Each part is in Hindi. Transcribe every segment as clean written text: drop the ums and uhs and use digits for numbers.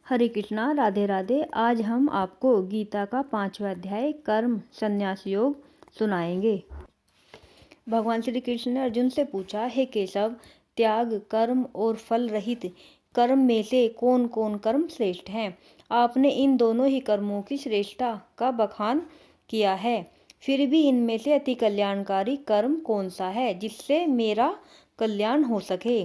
हरे कृष्णा, राधे राधे। आज हम आपको गीता का 5वां अध्याय कर्म संन्यास योग सुनाएंगे। भगवान श्री कृष्ण ने अर्जुन से पूछा, हे केशव, त्याग कर्म और फल रहित कर्म में से कौन कौन कर्म श्रेष्ठ है? आपने इन दोनों ही कर्मों की श्रेष्ठता का बखान किया है, फिर भी इनमें से अति कल्याणकारी कर्म कौन सा है जिससे मेरा कल्याण हो सके,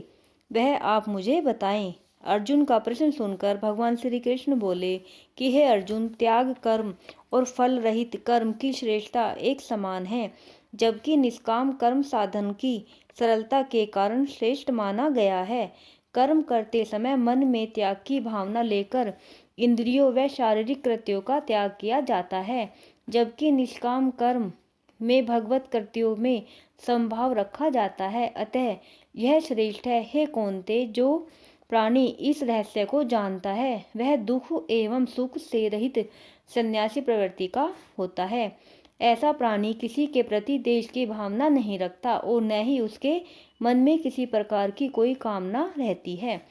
वह आप मुझे बताएं। अर्जुन का प्रश्न सुनकर भगवान श्री कृष्ण बोले कि हे अर्जुन, त्याग कर्म और फल रहित कर्म की श्रेष्ठता एक समान है, जबकि निष्काम कर्म साधन की सरलता के कारण श्रेष्ठ माना गया है। कर्म करते समय मन में त्याग की भावना लेकर इंद्रियों व शारीरिक कृत्यों का त्याग किया जाता है, जबकि निष्काम कर्म में भगवत कृत्यों में संभाव रखा जाता है। अतः यह श्रेष्ठ है। हे कौन्तेय, जो प्राणी इस रहस्य को जानता है वह दुख एवं सुख से रहित सन्यासी प्रवृत्ति का होता है। ऐसा प्राणी किसी के प्रति द्वेष की भावना नहीं रखता और न ही उसके मन में किसी प्रकार की कोई कामना रहती है।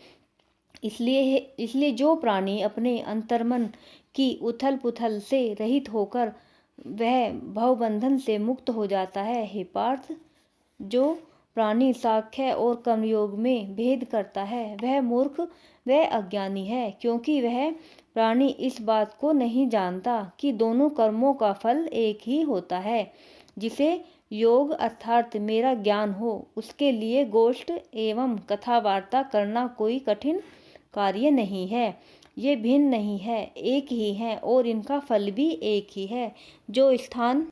इसलिए जो प्राणी अपने अंतर्मन की उथल पुथल से रहित होकर वह भवबंधन से मुक्त हो जाता है। हे पार्थ, जो प्राणी साख्य और कर्मयोग में भेद करता है वह मूर्ख व अज्ञानी है, क्योंकि वह प्राणी इस बात को नहीं जानता कि दोनों कर्मों का फल एक ही होता है। जिसे योग अर्थात मेरा ज्ञान हो, उसके लिए गोष्ठ एवं कथा वार्ता करना कोई कठिन कार्य नहीं है। ये भिन्न नहीं है, एक ही है और इनका फल भी एक ही है। जो स्थान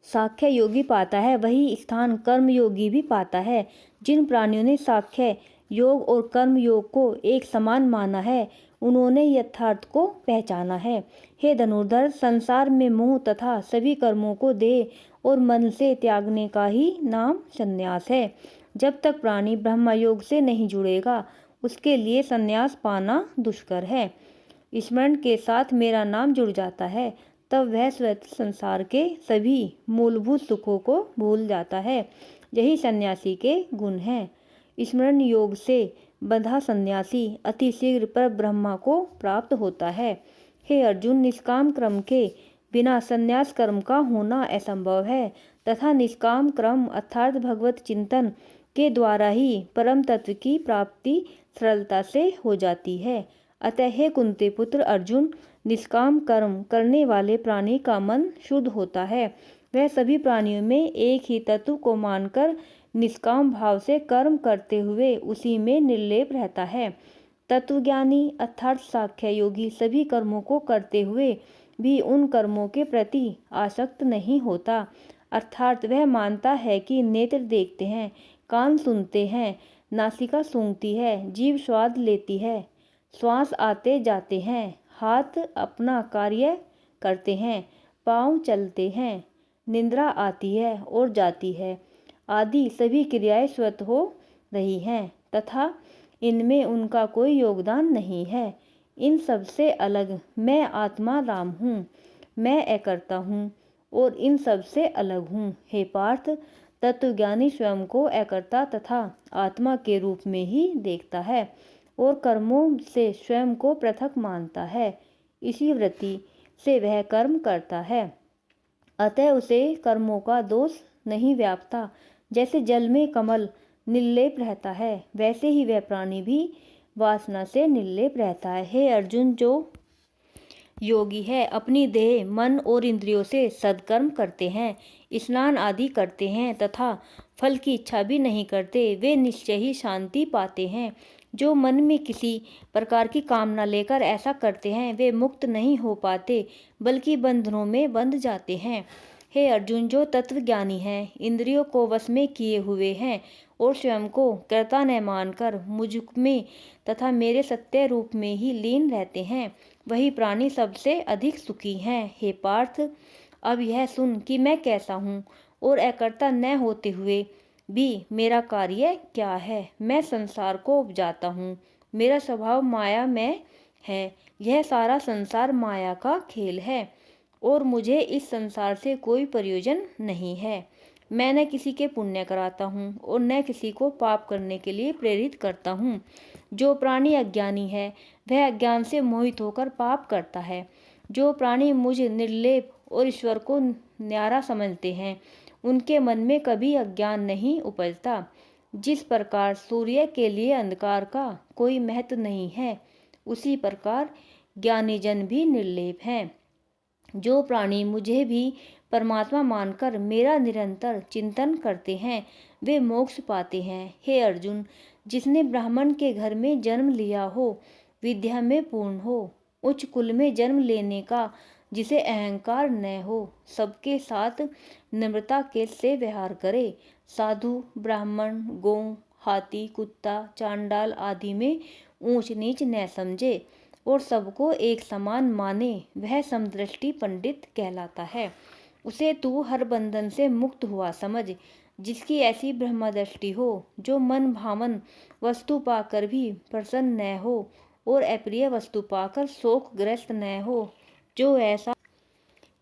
साख्य योगी पाता है वही स्थान कर्म योगी भी पाता है। जिन प्राणियों ने साख्य योग और कर्म योग को एक समान माना है, उन्होंने यथार्थ को पहचाना है। हे धनुर्धर, संसार में मोह तथा सभी कर्मों को देह और मन से त्यागने का ही नाम संन्यास है। जब तक प्राणी ब्रह्म योग से नहीं जुड़ेगा, उसके लिए संन्यास पाना दुष्कर है। स्मरण के साथ मेरा नाम जुड़ जाता है, तब वह स्वतः संसार के सभी मूलभूत सुखों को भूल जाता है। यही सन्यासी के गुण हैं। स्मरण योग से बंधा सन्यासी अति शीघ्र पर ब्रह्मा को प्राप्त होता है। हे अर्जुन, निष्काम कर्म के बिना संन्यास कर्म का होना असंभव है तथा निष्काम कर्म अर्थात भगवत चिंतन के द्वारा ही परम तत्व की प्राप्ति सरलता से हो जाती है। अतः हे कुंती पुत्र अर्जुन, निष्काम कर्म करने वाले प्राणी का मन शुद्ध होता है। वह सभी प्राणियों में एक ही तत्व को मानकर निष्काम भाव से कर्म करते हुए उसी में निर्लेप रहता है। तत्वज्ञानी अर्थात साख्य योगी सभी कर्मों को करते हुए भी उन कर्मों के प्रति आसक्त नहीं होता, अर्थात वह मानता है कि नेत्र देखते हैं, कान सुनते हैं, नासिका सूंघती है, जीभ स्वाद लेती है, श्वास आते जाते हैं, हाथ अपना कार्य करते हैं, पाँव चलते हैं, निद्रा आती है और जाती है, आदि सभी क्रियाएं स्वतः हो रही हैं तथा इनमें उनका कोई योगदान नहीं है। इन सब से अलग मैं आत्मा राम हूँ। मैं अकर्ता हूँ और इन सब से अलग हूँ। हे पार्थ, तत्वज्ञानी स्वयं को अकर्ता तथा आत्मा के रूप में ही देखता है और कर्मों से स्वयं को पृथक मानता है। इसी वृत्ति से वह कर्म करता है, अतः उसे कर्मों का दोष नहीं व्यापता। जैसे जल में कमल निर्लेप रहता है, वैसे ही वह प्राणी भी वासना से निर्लेप रहता है। हे अर्जुन, जो योगी है अपनी देह मन और इंद्रियों से सद्कर्म करते हैं, स्नान आदि करते हैं तथा फल की इच्छा भी नहीं करते, वे निश्चय ही शांति पाते हैं। जो मन में किसी प्रकार की कामना लेकर ऐसा करते हैं, वे मुक्त नहीं हो पाते बल्कि बंधनों में बंध जाते हैं। हे अर्जुन, जो तत्वज्ञानी हैं, इंद्रियों को वश में किए हुए हैं और स्वयं को कर्ता न मानकर मुझ में तथा मेरे सत्य रूप में ही लीन रहते हैं, वही प्राणी सबसे अधिक सुखी हैं। हे पार्थ, अब यह सुन कि मैं कैसा हूँ और अकर्ता न होते हुए भी मेरा कार्य क्या है। मैं संसार को उपजाता हूँ, मेरा स्वभाव माया में है। यह सारा संसार माया का खेल है और मुझे इस संसार से कोई प्रयोजन नहीं है। मैं न किसी के पुण्य कराता हूँ और न किसी को पाप करने के लिए प्रेरित करता हूँ। जो प्राणी अज्ञानी है वह अज्ञान से मोहित होकर पाप करता है। जो प्राणी मुझ निर्लेप और ईश्वर को न्यारा समझते हैं उनके मन में कभी अज्ञान नहीं उपजता। जिस प्रकार सूर्य के लिए अंधकार का कोई महत्व नहीं है, उसी प्रकार ज्ञानी जन भी निर्लेप हैं। जो प्राणी मुझे भी परमात्मा मानकर मेरा निरंतर चिंतन करते हैं वे मोक्ष पाते हैं। हे अर्जुन, जिसने ब्राह्मण के घर में जन्म लिया हो, विद्या में पूर्ण हो, उच्च कुल में जन्म लेने का जिसे अहंकार न हो, सबके साथ नम्रता के से व्यवहार करे, साधु ब्राह्मण गौ हाथी कुत्ता चांडाल आदि में ऊंच नीच न समझे और सबको एक समान माने, वह समदृष्टि पंडित कहलाता है। उसे तू हर बंधन से मुक्त हुआ समझ। जिसकी ऐसी ब्रह्मदृष्टि हो, जो मन भावन वस्तु पाकर भी प्रसन्न न हो और अप्रिय वस्तु पाकर शोकग्रस्त न हो, जो ऐसा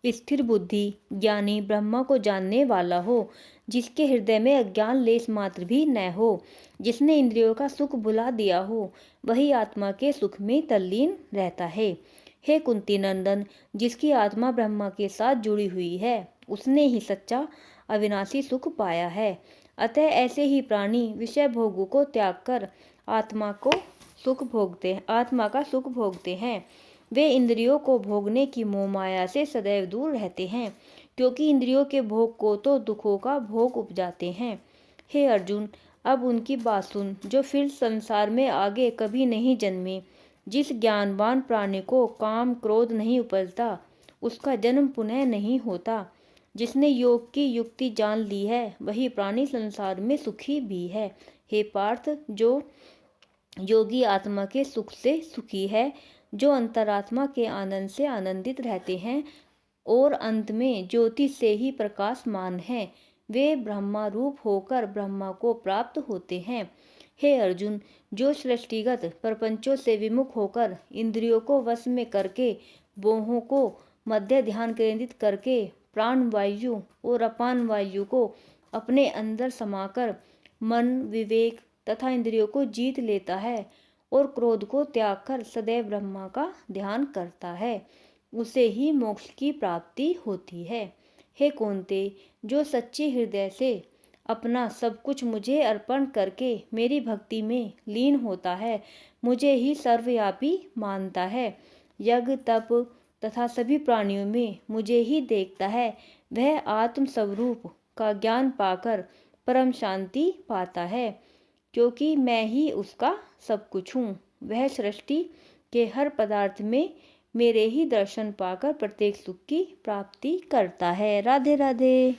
स्थिर बुद्धि ज्ञानी ब्रह्मा को जानने वाला हो, जिसके हृदय में अज्ञान लेस मात्र भी न हो, जिसने इंद्रियों का सुख भुला दिया हो, वही आत्मा के सुख में तल्लीन रहता है। हे कुंती नंदन, जिसकी आत्मा ब्रह्मा के साथ जुड़ी हुई है उसने ही सच्चा अविनाशी सुख पाया है। अतः ऐसे ही प्राणी विषय भोगों को त्याग कर आत्मा का सुख भोगते हैं। वे इंद्रियों को भोगने की मोह माया से सदैव दूर रहते हैं, क्योंकि इंद्रियों के भोग को तो दुखों का भोग उपजाते हैं। हे अर्जुन, अब उनकी बात सुन जो फिर संसार में आगे कभी नहीं जन्मे। जिस ज्ञानवान प्राणी को काम क्रोध नहीं उपजता, उसका जन्म पुनः नहीं होता। जिसने योग की युक्ति जान ली है, वही प्राणी संसार में सुखी भी है। हे पार्थ, जो योगी आत्मा के सुख से सुखी है, जो अंतरात्मा के आनंद से आनंदित रहते हैं और अंत में ज्योति से ही प्रकाशमान हैं, वे ब्रह्मा रूप होकर ब्रह्मा को प्राप्त होते हैं। हे अर्जुन, जो सृष्टिगत प्रपंचों से विमुख होकर इंद्रियों को वश में करके मोहों को मध्य ध्यान केंद्रित करके प्राण वायु और अपान वायु को अपने अंदर समाकर मन विवेक तथा इंद्रियों को जीत लेता है और क्रोध को त्याग कर सदैव ब्रह्मा का ध्यान करता है, उसे ही मोक्ष की प्राप्ति होती है। हे कौन्तेय, जो सच्चे हृदय से अपना सब कुछ मुझे अर्पण करके मेरी भक्ति में लीन होता है, मुझे ही सर्वव्यापी मानता है, यज्ञ तप तथा सभी प्राणियों में मुझे ही देखता है, वह आत्म स्वरूप का ज्ञान पाकर परम शांति पाता है, क्योंकि मैं ही उसका सब कुछ हूँ। वह सृष्टि के हर पदार्थ में मेरे ही दर्शन पाकर प्रत्येक सुख की प्राप्ति करता है। राधे राधे।